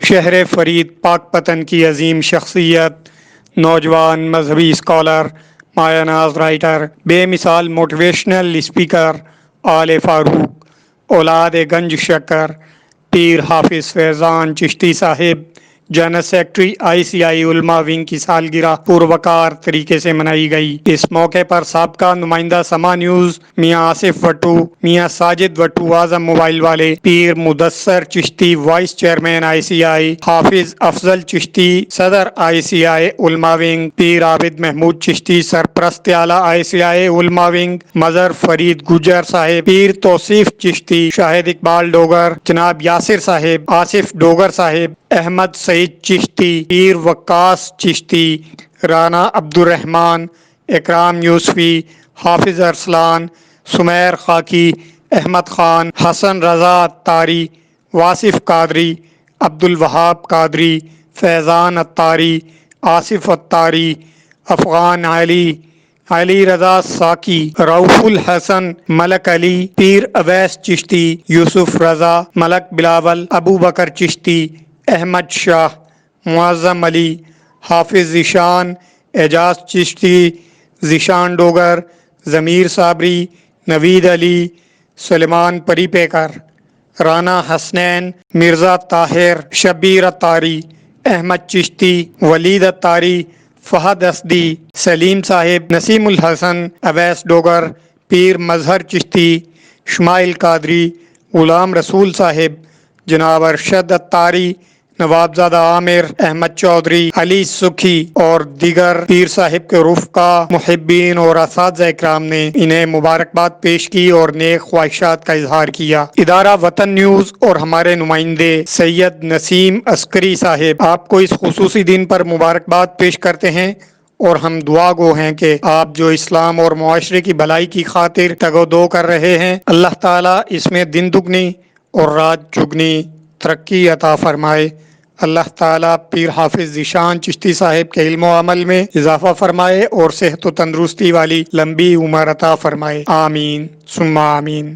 شہر فرید پاک پتن کی عظیم شخصیت، نوجوان مذہبی اسکالر، مایہ ناز رائٹر، بے مثال موٹیویشنل اسپیکر آل فاروق، اولاد گنج شکر، پیر حافظ فیضان چشتی صاحب، جنرل سیکرٹری ICI علماء ونگ کی سالگرہ پروقار طریقے سے منائی گئی۔ اس موقع پر سابقہ نمائندہ سما نیوز میاں آصف وٹو، میاں ساجد وٹو اعظم موبائل والے، Pir Mudassar Chishti vice chairman ICI، Hafiz Afzal Chishti صدر ICI علماء ونگ، پیر عابد محمود چشتی سرپرست اعلیٰ ICI علماء ونگ، مظہر فرید گجر صاحب، پیر توصیف چشتی، شاہد اقبال ڈوگر، جناب یاسر صاحب، آصف ڈوگر صاحب، احمد سعید چشتی، پیر وقاص چشتی، رانا عبد الرحمن، اکرام یوسفی، حافظ ارسلان، سمیر خاکی، احمد خان، حسن رضا اتاری، واصف قادری، عبد الوہاب قادری، فیضان اتاری، آصف اتاری، افغان علی، علی رضا ساکی، رؤف الحسن، ملک علی، پیر اویس چشتی، یوسف رضا، ملک بلاول، ابو بکر چشتی، احمد شاہ، معظم علی، حافظ ذیشان، اعجاز چشتی، ذیشان ڈوگر، ضمیر صابری، نوید علی، سلیمان پری پیکر، رانا حسنین، مرزا طاہر، شبیر اتاری، احمد چشتی، ولید اتاری، فہد اسدی، سلیم صاحب، نسیم الحسن، اویس ڈوگر، پیر مظہر چشتی، شمائل قادری، غلام رسول صاحب، جناب ارشد اتاری، نوابزادہ عامر، احمد چودھری، علی سکھی اور دیگر پیر صاحب کے رفقا، محبین اور اساتذہ اکرام نے انہیں مبارکباد پیش کی اور نیک خواہشات کا اظہار کیا۔ ادارہ وطن نیوز اور ہمارے نمائندے سید نسیم عسکری صاحب آپ کو اس خصوصی دن پر مبارکباد پیش کرتے ہیں اور ہم دعا گو ہیں کہ آپ جو اسلام اور معاشرے کی بھلائی کی خاطر تگ و دو کر رہے ہیں، اللہ تعالیٰ اس میں دن دگنی اور رات چگنی ترقی عطا فرمائے۔ اللہ تعالیٰ پیر حافظ ذیشان چشتی صاحب کے علم و عمل میں اضافہ فرمائے اور صحت و تندرستی والی لمبی عمر عطا فرمائے، آمین ثم آمین۔